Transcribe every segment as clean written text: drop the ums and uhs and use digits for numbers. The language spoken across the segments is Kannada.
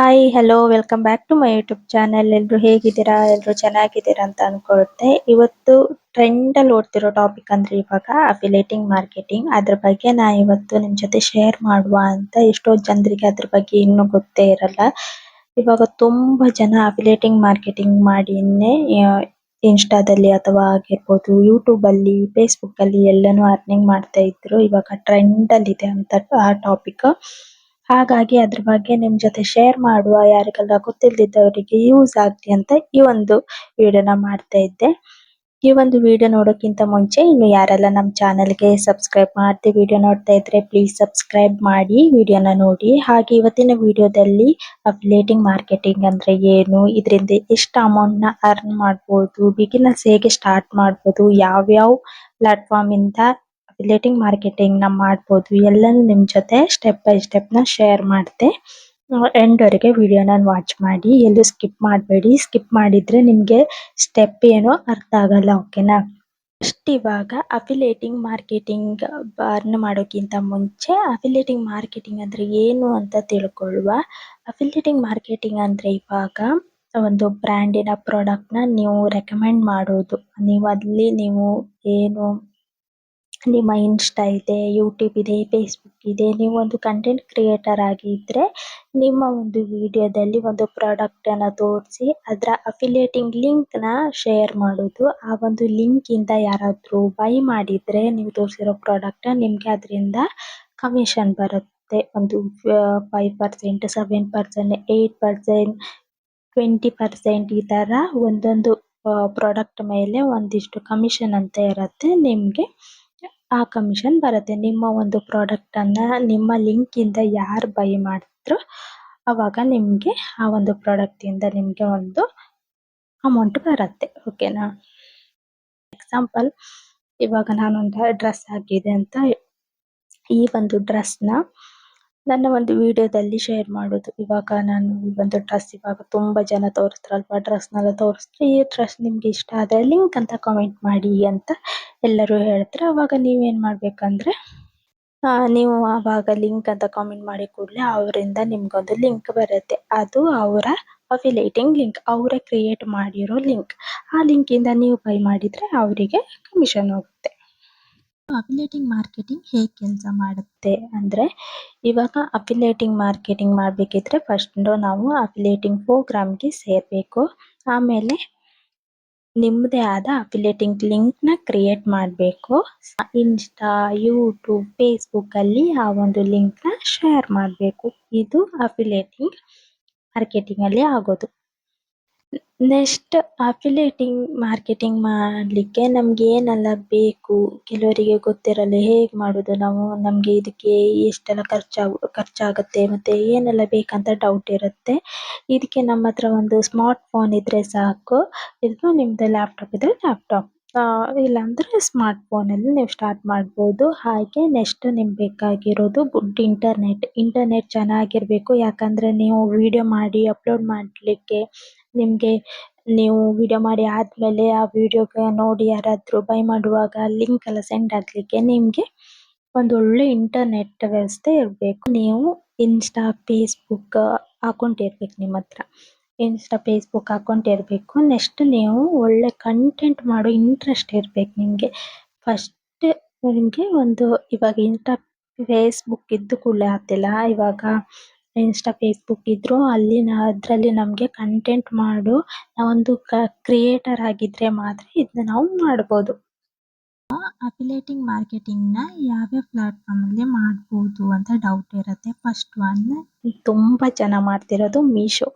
Hi, hello, welcome back to my YouTube channel. ಎಲ್ರು ಹೇಗಿದ್ದೀರಾ? ಎಲ್ರು ಚೆನ್ನಾಗಿದ್ದೀರಾ ಅಂತ ಅನ್ಕೊಳುತ್ತೆ. ಇವತ್ತು ಟ್ರೆಂಡ್ ಅಲ್ಲಿ ಓಡ್ತಿರೋ ಟಾಪಿಕ್ ಅಂದ್ರೆ ಇವಾಗ ಅಫಿಲೇಟಿಂಗ್ ಮಾರ್ಕೆಟಿಂಗ್. ಅದ್ರ ಬಗ್ಗೆ ನಾ ಇವತ್ತು ನಿಮ್ ಜೊತೆ ಶೇರ್ ಮಾಡುವ ಅಂತ. ಎಷ್ಟೋ ಜನರಿಗೆ ಅದ್ರ ಬಗ್ಗೆ ಇನ್ನೂ ಗೊತ್ತೇ ಇರಲ್ಲ. ಇವಾಗ ತುಂಬಾ ಜನ ಅಫಿಲೇಟಿಂಗ್ ಮಾರ್ಕೆಟಿಂಗ್ ಮಾಡಿನೇ ಇನ್ಸ್ಟಾದಲ್ಲಿ ಅಥವಾ ಆಗಿರ್ಬೋದು, ಯೂಟ್ಯೂಬ್ ಅಲ್ಲಿ, ಫೇಸ್ಬುಕ್ ಅಲ್ಲಿ ಎಲ್ಲಾನು ಅರ್ನಿಂಗ್ ಮಾಡ್ತಾ ಇದ್ರು. ಇವಾಗ ಟ್ರೆಂಡ್ ಅಲ್ಲಿ ಇದೆ ಅಂತ ಆ ಟಾಪಿಕ್. ಹಾಗಾಗಿ ಅದ್ರ ಬಗ್ಗೆ ನಿಮ್ ಜೊತೆ ಶೇರ್ ಮಾಡುವ, ಯಾರಿಗೆಲ್ಲ ಗೊತ್ತಿಲ್ದಿದ್ದವರಿಗೆ ಯೂಸ್ ಆಗ್ಲಿ ಅಂತ ಈ ಒಂದು ವಿಡಿಯೋನ ಮಾಡ್ತಾ ಇದ್ದೆ. ಈ ಒಂದು ವಿಡಿಯೋ ನೋಡೋಕ್ಕಿಂತ ಮುಂಚೆ ಇನ್ನು ಯಾರೆಲ್ಲ ನಮ್ಮ ಚಾನೆಲ್ಗೆ ಸಬ್ಸ್ಕ್ರೈಬ್ ಮಾಡದೆ ವಿಡಿಯೋ ನೋಡ್ತಾ ಇದ್ರೆ ಪ್ಲೀಸ್ ಸಬ್ಸ್ಕ್ರೈಬ್ ಮಾಡಿ ವಿಡಿಯೋನ ನೋಡಿ. ಹಾಗೆ ಇವತ್ತಿನ ವಿಡಿಯೋದಲ್ಲಿ ಅಫಿಲಿಯೇಟಿಂಗ್ ಮಾರ್ಕೆಟಿಂಗ್ ಅಂದ್ರೆ ಏನು, ಇದರಿಂದ ಎಷ್ಟು ಅಮೌಂಟ್ ನ ಅರ್ನ್ ಮಾಡ್ಬೋದು, ಬಿಗಿನರ್ಸ್ ಹೇಗೆ ಸ್ಟಾರ್ಟ್ ಮಾಡ್ಬೋದು, ಯಾವ್ಯಾವ ಪ್ಲಾಟ್ಫಾರ್ಮ್ ಇಂದ ಅಫಿಲಿಯೇಟಿಂಗ್ ಮಾರ್ಕೆಟಿಂಗ್ ನ ಮಾಡ್ಬೋದು, ಎಲ್ಲಾನು ನಿಮ್ ಜೊತೆ ಸ್ಟೆಪ್ ಬೈ ಸ್ಟೆಪ್ ನ ಶೇರ್ ಮಾಡ್ತೆ. ಎಂಡ್ ವರೆಗೆ ವಿಡಿಯೋನ ವಾಚ್ ಮಾಡಿ, ಎಲ್ಲೂ ಸ್ಕಿಪ್ ಮಾಡಬೇಡಿ. ಸ್ಕಿಪ್ ಮಾಡಿದ್ರೆ ನಿಮ್ಗೆ ಸ್ಟೆಪ್ ಏನೋ ಅರ್ಥ ಆಗಲ್ಲ. ಓಕೆನಾ? ಫಸ್ಟ್ ಇವಾಗ ಅಫಿಲಿಯೇಟಿಂಗ್ ಮಾರ್ಕೆಟಿಂಗ್ ಅರ್ನ್ ಮಾಡೋಕ್ಕಿಂತ ಮುಂಚೆ ಅಫಿಲಿಯೇಟಿಂಗ್ ಮಾರ್ಕೆಟಿಂಗ್ ಅಂದ್ರೆ ಏನು ಅಂತ ತಿಳ್ಕೊಳ್ಳುವ. ಅಫಿಲಿಯೇಟಿಂಗ್ ಮಾರ್ಕೆಟಿಂಗ್ ಅಂದ್ರೆ ಇವಾಗ ಒಂದು ಬ್ರ್ಯಾಂಡಿನ ಪ್ರಾಡಕ್ಟ್ ನ ನೀವು ರೆಕಮೆಂಡ್ ಮಾಡೋದು. ನೀವು ಏನು ನಿಮ್ಮ ಇನ್ಸ್ಟಾ ಇದೆ, ಯೂಟ್ಯೂಬ್ ಇದೆ, ಫೇಸ್ಬುಕ್ ಇದೆ, ನೀವು ಒಂದು ಕಂಟೆಂಟ್ ಕ್ರಿಯೇಟರ್ ಆಗಿದ್ರೆ ನಿಮ್ಮ ಒಂದು ವಿಡಿಯೋದಲ್ಲಿ ಒಂದು ಪ್ರಾಡಕ್ಟ್ ಅನ್ನ ತೋರಿಸಿ ಅದರ ಅಫಿಲಿಯೇಟಿಂಗ್ ಲಿಂಕ್ ನ ಶೇರ್ ಮಾಡೋದು. ಆ ಒಂದು ಲಿಂಕ್ ಇಂದ ಯಾರಾದ್ರೂ ಬೈ ಮಾಡಿದ್ರೆ ನೀವು ತೋರಿಸಿರೋ ಪ್ರಾಡಕ್ಟ್ ನಿಮ್ಗೆ ಅದರಿಂದ ಕಮಿಷನ್ ಬರುತ್ತೆ. ಒಂದು 5%, 7%, 8%, 20% ಈ ತರ ಒಂದೊಂದು ಪ್ರಾಡಕ್ಟ್ ಮೇಲೆ ಒಂದಿಷ್ಟು ಕಮಿಷನ್ ಅಂತ ಇರುತ್ತೆ. ನಿಮ್ಗೆ ಆ ಕಮಿಷನ್ ಬರುತ್ತೆ. ನಿಮ್ಮ ಒಂದು ಪ್ರಾಡಕ್ಟ್ ಅನ್ನ ನಿಮ್ಮ ಲಿಂಕ್ ಇಂದ ಯಾರು ಬೈ ಮಾಡಿದ್ರು ಅವಾಗ ನಿಮ್ಗೆ ಆ ಒಂದು ಪ್ರಾಡಕ್ಟ್ ಇಂದ ನಿಮ್ಗೆ ಒಂದು ಅಮೌಂಟ್ ಬರುತ್ತೆ. ಓಕೆನಾ? ಎಕ್ಸಾಂಪಲ್, ಇವಾಗ ನಾನೊಂದು ಡ್ರೆಸ್ ಆಗಿದೆ ಅಂತ ಈ ಒಂದು ಡ್ರೆಸ್ ನ ನನ್ನ ಒಂದು ವಿಡಿಯೋದಲ್ಲಿ ಶೇರ್ ಮಾಡೋದು. ಇವಾಗ ನಾನು ಈ ಒಂದು ಡ್ರೆಸ್ ಇವಾಗ ತುಂಬಾ ಜನ ತೋರಿಸ್ತಾರಲ್ವಾ, ಡ್ರೆಸ್ನೆಲ್ಲ ತೋರಿಸಿದ್ರೆ ಈ ಡ್ರೆಸ್ ನಿಮ್ಗೆ ಇಷ್ಟ ಆದ್ರೆ ಲಿಂಕ್ ಅಂತ ಕಾಮೆಂಟ್ ಮಾಡಿ ಅಂತ ಎಲ್ಲರೂ ಹೇಳ್ತಾರೆ. ಅವಾಗ ನೀವೇನ್ ಮಾಡ್ಬೇಕಂದ್ರೆ ನೀವು ಆವಾಗ ಲಿಂಕ್ ಅಂತ ಕಾಮೆಂಟ್ ಮಾಡಿ ಕೂಡಲೇ ಅವರಿಂದ ನಿಮ್ಗೊಂದು ಲಿಂಕ್ ಬರುತ್ತೆ. ಅದು ಅವರ ಅಫಿಲಿಯೇಟಿಂಗ್ ಲಿಂಕ್, ಅವರೇ ಕ್ರಿಯೇಟ್ ಮಾಡಿರೋ ಲಿಂಕ್. ಆ ಲಿಂಕ್ ಇಂದ ನೀವು ಬೈ ಮಾಡಿದ್ರೆ ಅವರಿಗೆ ಕಮಿಷನ್ ಹೋಗುತ್ತೆ. ಅಫಿಲಿಯೇಟಿಂಗ್ ಮಾರ್ಕೆಟಿಂಗ್ ಹೇಗೆ ಕೆಲಸ ಮಾಡುತ್ತೆ ಅಂದ್ರೆ, ಇವಾಗ ಅಫಿಲಿಯೇಟಿಂಗ್ ಮಾರ್ಕೆಟಿಂಗ್ ಮಾಡಬೇಕಿದ್ರೆ ಫಸ್ಟ್ ನಾವು ಅಫಿಲಿಯೇಟಿಂಗ್ ಪ್ರೋಗ್ರಾಮ್ಗೆ ಸೇರಬೇಕು. ಆಮೇಲೆ ನಿಮ್ಮದೇ ಆದ ಅಫಿಲಿಯೇಟಿಂಗ್ ಲಿಂಕ್ ನ ಕ್ರಿಯೇಟ್ ಮಾಡಬೇಕು. ಇನ್ಸ್ಟಾ, ಯೂಟ್ಯೂಬ್, ಫೇಸ್ಬುಕ್ ಅಲ್ಲಿ ಆ ಒಂದು ಲಿಂಕ್ ನ ಶೇರ್ ಮಾಡಬೇಕು. ಇದು ಅಫಿಲಿಯೇಟಿಂಗ್ ಮಾರ್ಕೆಟಿಂಗ್ ಅಲ್ಲಿ ಆಗೋದು. ನೆಕ್ಸ್ಟ್ ಅಫಿಲಿಯೇಟಿಂಗ್ ಮಾರ್ಕೆಟಿಂಗ್ ಮಾಡ್ಲಿಕ್ಕೆ ನಮ್ಗೆ ಏನೆಲ್ಲ ಬೇಕು, ಕೆಲವರಿಗೆ ಗೊತ್ತಿರಲ್ಲ ಹೇಗೆ ಮಾಡೋದು ನಾವು, ನಮ್ಗೆ ಇದಕ್ಕೆ ಎಷ್ಟೆಲ್ಲ ಖರ್ಚಾಗುತ್ತೆ ಮತ್ತೆ ಏನೆಲ್ಲ ಬೇಕಂತ ಡೌಟ್ ಇರುತ್ತೆ. ಇದಕ್ಕೆ ನಮ್ಮ ಹತ್ರ ಒಂದು ಸ್ಮಾರ್ಟ್ ಫೋನ್ ಇದ್ರೆ ಸಾಕು. ಇದು ನಿಮ್ದು ಲ್ಯಾಪ್ಟಾಪ್ ಇದ್ರೆ ಲ್ಯಾಪ್ಟಾಪ್, ಇಲ್ಲಾಂದ್ರೆ ಸ್ಮಾರ್ಟ್ ಫೋನ್ ಅಲ್ಲಿ ನೀವು ಸ್ಟಾರ್ಟ್ ಮಾಡ್ಬೋದು. ಹಾಗೆ ನೆಕ್ಸ್ಟ್ ನಿಮ್ಗೆ ಬೇಕಾಗಿರೋದು ಗುಡ್ ಇಂಟರ್ನೆಟ್ ಚೆನ್ನಾಗಿರ್ಬೇಕು. ಯಾಕಂದ್ರೆ ನೀವು ವಿಡಿಯೋ ಮಾಡಿ ಅಪ್ಲೋಡ್ ಮಾಡ್ಲಿಕ್ಕೆ, ನಿಮ್ಗೆ ನೀವು ವಿಡಿಯೋ ಮಾಡಿ ಆದ್ಮೇಲೆ ಆ ವಿಡಿಯೋಗೆ ನೋಡಿ ಯಾರಾದ್ರೂ ಬೈ ಮಾಡುವಾಗ ಲಿಂಕ್ ಎಲ್ಲ ಸೆಂಡ್ ಆಗ್ಲಿಕ್ಕೆ ನಿಮ್ಗೆ ಒಂದು ಒಳ್ಳೆ ಇಂಟರ್ನೆಟ್ ವ್ಯವಸ್ಥೆ ಇರಬೇಕು. ನೀವು ಇನ್ಸ್ಟಾ, ಫೇಸ್ಬುಕ್ ಅಕೌಂಟ್ ಇರ್ಬೇಕು ನಿಮ್ಮ ಹತ್ರ. ಇನ್ಸ್ಟಾ, ಫೇಸ್ಬುಕ್ ಅಕೌಂಟ್ ಇರಬೇಕು. ನೆಕ್ಸ್ಟ್ ನೀವು ಒಳ್ಳೆ ಕಂಟೆಂಟ್ ಮಾಡೋ ಇಂಟ್ರೆಸ್ಟ್ ಇರ್ಬೇಕು ನಿಮ್ಗೆ. ಫಸ್ಟ್ ನಿಮ್ಗೆ ಒಂದು ಇವಾಗ ಇನ್ಸ್ಟಾ, ಫೇಸ್ಬುಕ್ ಇದ್ದು ಕೂಡಲೇ ಆಗ್ತಿಲ್ಲ. ಇವಾಗ ಇನ್ಸ್ಟಾ, ಫೇಸ್ಬುಕ್ ಇದ್ರು ಅದ್ರಲ್ಲಿ ನಮ್ಗೆ ಕಂಟೆಂಟ್ ಮಾಡೋ ನಾವೊಂದು ಕ್ರಿಯೇಟರ್ ಆಗಿದ್ರೆ ಮಾತ್ರ ಇದನ್ನ ನಾವು ಮಾಡ್ಬೋದು. ಅಫಿಲಿಯೇಟಿಂಗ್ ಮಾರ್ಕೆಟಿಂಗ್ ನ ಯಾವ್ಯಾವ ಪ್ಲಾಟ್ಫಾರ್ಮ್ ಅಲ್ಲಿ ಮಾಡ್ಬೋದು ಅಂತ ಡೌಟ್ ಇರುತ್ತೆ. ಫಸ್ಟ್ ಒನ್, ತುಂಬಾ ಜನ ಮಾಡ್ತಿರೋದು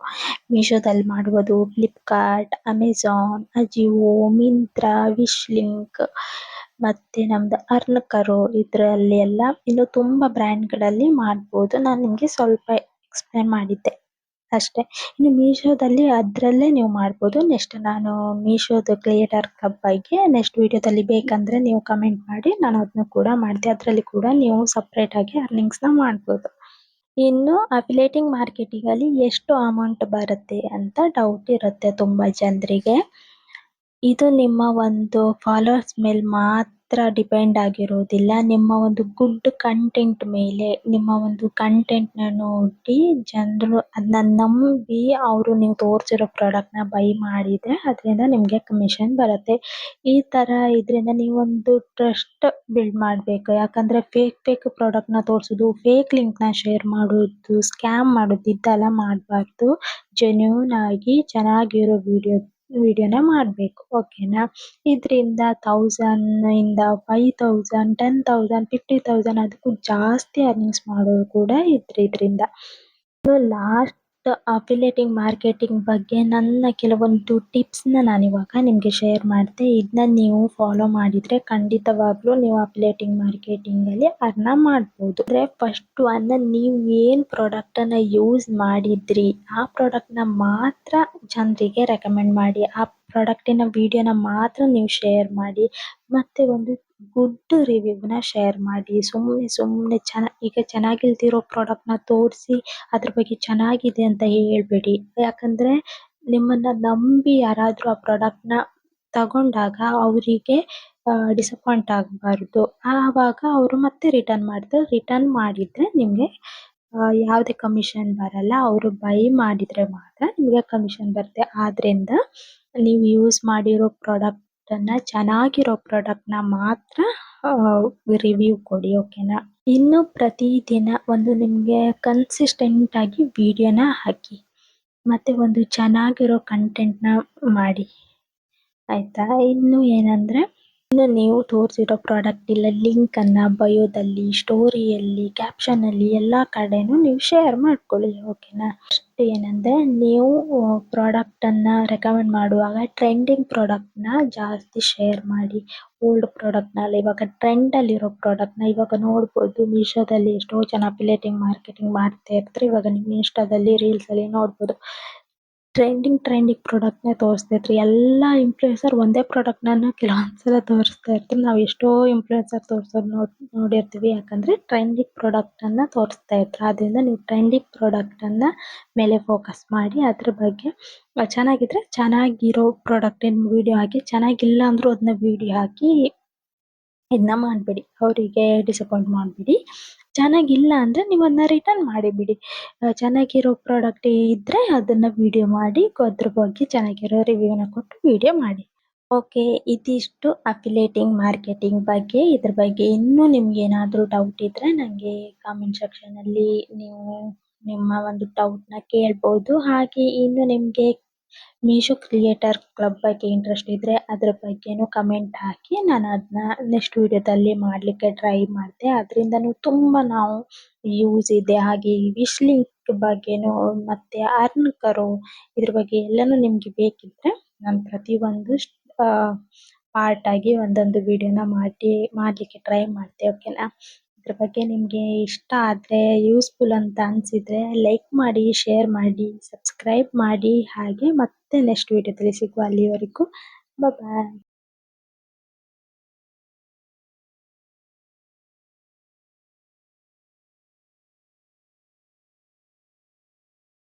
ಮೀಶೋದಲ್ಲಿ ಮಾಡ್ಬೋದು. Flipkart, Amazon, AJIO, Myntra, wish link ಮತ್ತೆ ನಮ್ದು ಅರ್ನ್ಕರೋ, ಇದರಲ್ಲಿ ಎಲ್ಲ ಇನ್ನು ತುಂಬಾ ಬ್ರ್ಯಾಂಡ್ಗಳಲ್ಲಿ ಮಾಡ್ಬೋದು. ನಾನು ನಿಮ್ಗೆ ಸ್ವಲ್ಪ ಎಕ್ಸ್ಪ್ಲೇನ್ ಮಾಡಿದ್ದೆ ಅಷ್ಟೇ. ಇನ್ನು ಮೀಶೋದಲ್ಲಿ ಅದ್ರಲ್ಲೇ ನೀವು ಮಾಡ್ಬೋದು. ನೆಕ್ಸ್ಟ್ ನಾನು ಮೀಶೋದು ಕ್ರಿಯೇಟರ್ ಕ್ಲಬ್ ಬಗ್ಗೆ ನೆಕ್ಸ್ಟ್ ವಿಡಿಯೋದಲ್ಲಿ ಬೇಕಂದ್ರೆ ನೀವು ಕಮೆಂಟ್ ಮಾಡಿ, ನಾನು ಅದನ್ನು ಕೂಡ ಮಾಡ್ತೆ. ಅದರಲ್ಲಿ ಕೂಡ ನೀವು ಸಪ್ರೇಟ್ ಆಗಿ ಅರ್ನಿಂಗ್ಸ್ ನ ಮಾಡ್ಬೋದು. ಇನ್ನು ಅಫಿಲಿಯೇಟಿಂಗ್ ಮಾರ್ಕೆಟಿಂಗ್ ಅಲ್ಲಿ ಎಷ್ಟು ಅಮೌಂಟ್ ಬರುತ್ತೆ ಅಂತ ಡೌಟ್ ಇರುತ್ತೆ ತುಂಬಾ ಜನರಿಗೆ. ಇದು ನಿಮ್ಮ ಒಂದು ಫಾಲೋವರ್ಸ್ ಮೇಲೆ ಮಾತ್ರ ಡಿಪೆಂಡ್ ಆಗಿರೋದಿಲ್ಲ. ನಿಮ್ಮ ಒಂದು ಗುಡ್ ಕಂಟೆಂಟ್ ಮೇಲೆ, ನಿಮ್ಮ ಒಂದು ಕಂಟೆಂಟ್‌ನ ನೋಡಿ ಜನರು ಅದನ್ನ ನಂಬಿ ಅವರು ನೀವು ತೋರಿಸಿರೋ ಪ್ರಾಡಕ್ಟ್‌ನ ಬೈ ಮಾಡಿದ್ರೆ ಅದರಿಂದ ನಿಮಗೆ ಕಮಿಷನ್ ಬರುತ್ತೆ. ಈ ತರ ಇದರಿಂದ ನೀವೊಂದು ಟ್ರಸ್ಟ್ ಬಿಲ್ಡ್ ಮಾಡಬೇಕು. ಯಾಕಂದ್ರೆ ಫೇಕ್ ಪ್ರಾಡಕ್ಟ್‌ನ ತೋರಿಸೋದು, ಫೇಕ್ ಲಿಂಕ್‌ನ ಶೇರ್ ಮಾಡೋದು, ಸ್ಕ್ಯಾಮ್ ಮಾಡೋದು ಇದೆಲ್ಲ ಮಾಡಬಾರ್ದು. ಜೆನ್ಯೂನ್ ಆಗಿ ಚೆನ್ನಾಗಿರೋ ವಿಡಿಯೋನ ಮಾಡಬೇಕು. ಓಕೆನಾ? ಇದರಿಂದ 1000 ಇಂದ 5000, 10,000, 50,000 ಅದಕ್ಕೂ ಜಾಸ್ತಿ ಅರ್ನಿಂಗ್ಸ್ ಮಾಡೋರು ಕೂಡ ಇದ್ರಿಂದ. ಲಾಸ್ಟ್ ಅಫಿಲಿಯೇಟಿಂಗ್ ಮಾರ್ಕೆಟಿಂಗ್ ಬಗ್ಗೆ ನನ್ನ ಕೆಲವೊಂದು ಟಿಪ್ಸ್‌ನ ನಾನಿವಾಗ ನಿಮಗೆ ಶೇರ್ ಮಾಡ್ತೆ. ಇದನ್ನ ನೀವು ಫಾಲೋ ಮಾಡಿದ್ರೆ ಖಂಡಿತವಾಗ್ಲೂ ನೀವು ಅಫಿಲಿಯೇಟಿಂಗ್ ಮಾರ್ಕೆಟಿಂಗಲ್ಲಿ ಅರ್ನ್ ಮಾಡ್ಬೋದು. ಅಂದ್ರೆ ಫಸ್ಟ್ ಒನ್, ನೀವು ಏನು ಪ್ರಾಡಕ್ಟನ್ನ ಯೂಸ್ ಮಾಡಿದ್ರಿ ಆ ಪ್ರಾಡಕ್ಟ್‌ನ ಮಾತ್ರ ಜನರಿಗೆ ರೆಕಮೆಂಡ್ ಮಾಡಿ. ಆ ಪ್ರಾಡಕ್ಟಿನ ವಿಡಿಯೋನ ಮಾತ್ರ ನೀವು ಶೇರ್ ಮಾಡಿ. ಮತ್ತೆ ಒಂದು ಗುಡ್ ರಿವ್ಯೂನ ಶೇರ್ ಮಾಡಿ. ಸುಮ್ನೆ ಈಗ ಚೆನ್ನಾಗಿಲ್ದಿರೋ ಪ್ರಾಡಕ್ಟ್‌ನ ತೋರಿಸಿ ಅದ್ರ ಬಗ್ಗೆ ಚೆನ್ನಾಗಿದೆ ಅಂತ ಹೇಳ್ಬೇಡಿ. ಯಾಕಂದ್ರೆ ನಿಮ್ಮನ್ನ ನಂಬಿ ಯಾರಾದ್ರೂ ಆ ಪ್ರಾಡಕ್ಟ್‌ನ ತಗೊಂಡಾಗ ಅವರಿಗೆ ಡಿಸಪಾಯಿಂಟ್ ಆಗಬಾರ್ದು. ಆವಾಗ ಅವರು ಮತ್ತೆ ರಿಟರ್ನ್ ಮಾಡ್ತಾರೆ. ರಿಟರ್ನ್ ಮಾಡಿದ್ರೆ ನಿಮಗೆ ಯಾವುದೇ ಕಮಿಷನ್ ಬರಲ್ಲ. ಅವರು ಬೈ ಮಾಡಿದ್ರೆ ಮಾತ್ರ ನಿಮಗೆ ಕಮಿಷನ್ ಬರುತ್ತೆ. ಆದ್ರಿಂದ ನೀವು ಯೂಸ್ ಮಾಡಿರೋ ಪ್ರಾಡಕ್ಟನ್ನ, ಚೆನ್ನಾಗಿರೋ ಪ್ರಾಡಕ್ಟ್‌ನ ಮಾತ್ರ ರಿವ್ಯೂ ಕೊಡಿ. ಓಕೆನಾ? ಇನ್ನು ಪ್ರತಿದಿನ ಒಂದು ನಿಮಗೆ ಕನ್ಸಿಸ್ಟೆಂಟ್ ಆಗಿ ವಿಡಿಯೋನ ಹಾಕಿ. ಮತ್ತೆ ಒಂದು ಚೆನ್ನಾಗಿರೋ ಕಂಟೆಂಟ್‌ನ ಮಾಡಿ. ಆಯ್ತಾ? ಇನ್ನು ಏನಂದ್ರೆ, ಇನ್ನು ನೀವು ತೋರಿಸಿರೋ ಪ್ರಾಡಕ್ಟ್ ಇಲ್ಲ ಲಿಂಕನ್ನ ಬಯೋದಲ್ಲಿ, ಸ್ಟೋರಿಯಲ್ಲಿ, ಕ್ಯಾಪ್ಷನಲ್ಲಿ ಎಲ್ಲ ಕಡೆನೂ ನೀವು ಶೇರ್ ಮಾಡ್ಕೊಳ್ಳಿ. ಓಕೆನಾ? ನೆಕ್ಸ್ಟ್ ಏನಂದ್ರೆ, ನೀವು ಪ್ರಾಡಕ್ಟನ್ನ ರೆಕಮೆಂಡ್ ಮಾಡುವಾಗ ಟ್ರೆಂಡಿಂಗ್ ಪ್ರಾಡಕ್ಟ್‌ನ ಜಾಸ್ತಿ ಶೇರ್ ಮಾಡಿ. ಓಲ್ಡ್ ಪ್ರಾಡಕ್ಟ್‌ನಲ್ಲ, ಇವಾಗ ಟ್ರೆಂಡಲ್ಲಿರೋ ಪ್ರಾಡಕ್ಟ್‌ನ ಇವಾಗ ನೋಡ್ಬೋದು ಮೀಶೋದಲ್ಲಿ ಎಷ್ಟೋ ಜನ ಅಫಿಲಿಯೇಟಿಂಗ್ ಮಾರ್ಕೆಟಿಂಗ್ ಮಾಡ್ತಾ ಇರ್ತಾರೆ. ಇವಾಗ ನೀವು ಇನ್ಸ್ಟಾದಲ್ಲಿ, ರೀಲ್ಸಲ್ಲಿ ನೋಡ್ಬೋದು. ಟ್ರೆಂಡಿಂಗ್ ಪ್ರಾಡಕ್ಟ್‌ನೇ ತೋರಿಸ್ತಾ ಇರ್ತಾರೆ. ಎಲ್ಲ ಇನ್‌ಫ್ಲುಯೆನ್ಸರ್ ಒಂದೇ ಪ್ರಾಡಕ್ಟ್‌ನ ಕೆಲವೊಂದ್ಸಲ ತೋರಿಸ್ತಾ ಇರ್ತಾರೆ. ನಾವು ಎಷ್ಟೋ ಇನ್‌ಫ್ಲುಯೆನ್ಸರ್ ತೋರಿಸೋದು ನೋಡಿರ್ತೀವಿ. ಯಾಕಂದ್ರೆ ಟ್ರೆಂಡಿಂಗ್ ಪ್ರಾಡಕ್ಟನ್ನ ತೋರಿಸ್ತಾ ಇರ್ತಾರೆ. ಆದ್ರಿಂದ ನೀವು ಟ್ರೆಂಡಿಂಗ್ ಪ್ರಾಡಕ್ಟನ್ನ ಮೇಲೆ ಫೋಕಸ್ ಮಾಡಿ. ಅದ್ರ ಬಗ್ಗೆ ಚೆನ್ನಾಗಿದ್ರೆ ಚೆನ್ನಾಗಿರೋ ಪ್ರಾಡಕ್ಟಿನ ವಿಡಿಯೋ ಹಾಕಿ. ಚೆನ್ನಾಗಿಲ್ಲ ಅಂದ್ರೂ ಅದನ್ನ ವಿಡಿಯೋ ಹಾಕಿ ಇದನ್ನ ಮಾಡಬೇಡಿ. ಅವರಿಗೆ ಡಿಸಪಾಯಿಂಟ್ ಮಾಡಬೇಡಿ. ಚೆನ್ನಾಗಿಲ್ಲ ಅಂದ್ರೆ ನೀವು ಅದನ್ನ ರಿಟರ್ನ್ ಮಾಡಿಬಿಡಿ. ಚೆನ್ನಾಗಿರೋ ಪ್ರಾಡಕ್ಟ್ ಇದ್ರೆ ಅದನ್ನ ವಿಡಿಯೋ ಮಾಡಿ, ಅದ್ರ ಬಗ್ಗೆ ಚೆನ್ನಾಗಿರೋ ರಿವ್ಯೂನ ಕೊಟ್ಟು ವಿಡಿಯೋ ಮಾಡಿ. ಓಕೆ, ಇದಿಷ್ಟು ಅಫಿಲಿಯೇಟಿಂಗ್ ಮಾರ್ಕೆಟಿಂಗ್ ಬಗ್ಗೆ. ಇದ್ರ ಬಗ್ಗೆ ಇನ್ನೂ ನಿಮ್ಗೇನಾದ್ರೂ ಡೌಟ್ ಇದ್ರೆ ನನಗೆ ಕಾಮೆಂಟ್ ಸೆಕ್ಷನಲ್ಲಿ ನೀವು ನಿಮ್ಮ ಒಂದು ಡೌಟ್‌ನ ಕೇಳ್ಬೋದು. ಹಾಗೆ ಇನ್ನು ನಿಮಗೆ ಮೀಶೋ ಕ್ರಿಯೇಟರ್ ಕ್ಲಬ್ ಬಗ್ಗೆ ಇಂಟ್ರೆಸ್ಟ್ ಇದ್ರೆ ಅದ್ರ ಬಗ್ಗೆನೂ ಕಮೆಂಟ್ ಹಾಕಿ. ನಾನು ಅದನ್ನ ನೆಕ್ಸ್ಟ್ ವಿಡಿಯೋದಲ್ಲಿ ಮಾಡಲಿಕ್ಕೆ ಟ್ರೈ ಮಾಡ್ತೆ. ಅದರಿಂದನೂ ತುಂಬ ನಾವು ಯೂಸ್ ಇದೆ. ಹಾಗೆ ಈ ವಿಶ್ ಲಿಂಕ್ ಬಗ್ಗೆನೂ ಮತ್ತೆ ಅರ್ನ್ ಕರೋ ಇದ್ರ ಬಗ್ಗೆ ಎಲ್ಲನೂ ನಿಮಗೆ ಬೇಕಿದ್ರೆ ನಾನು ಪ್ರತಿಯೊಂದು ಪಾರ್ಟ್ ಆಗಿ ಒಂದೊಂದು ವಿಡಿಯೋನ ಮಾಡಲಿಕ್ಕೆ ಟ್ರೈ ಮಾಡ್ತೆ. ಓಕೆನಾ? ಇದ್ರ ಬಗ್ಗೆ ನಿಮಗೆ ಇಷ್ಟ ಆದರೆ, ಯೂಸ್ಫುಲ್ ಅಂತ ಅನಿಸಿದ್ರೆ ಲೈಕ್ ಮಾಡಿ, ಶೇರ್ ಮಾಡಿ, ಸಬ್ಸ್ಕ್ರೈಬ್ ಮಾಡಿ. ಹಾಗೆ ಮತ್ತೆ ನೆಕ್ಸ್ಟ್ ವಿಡಿಯೋದಲ್ಲಿ ಸಿಗುವ. ಅಲ್ಲಿವರೆಗೂ ಬಾಯ್.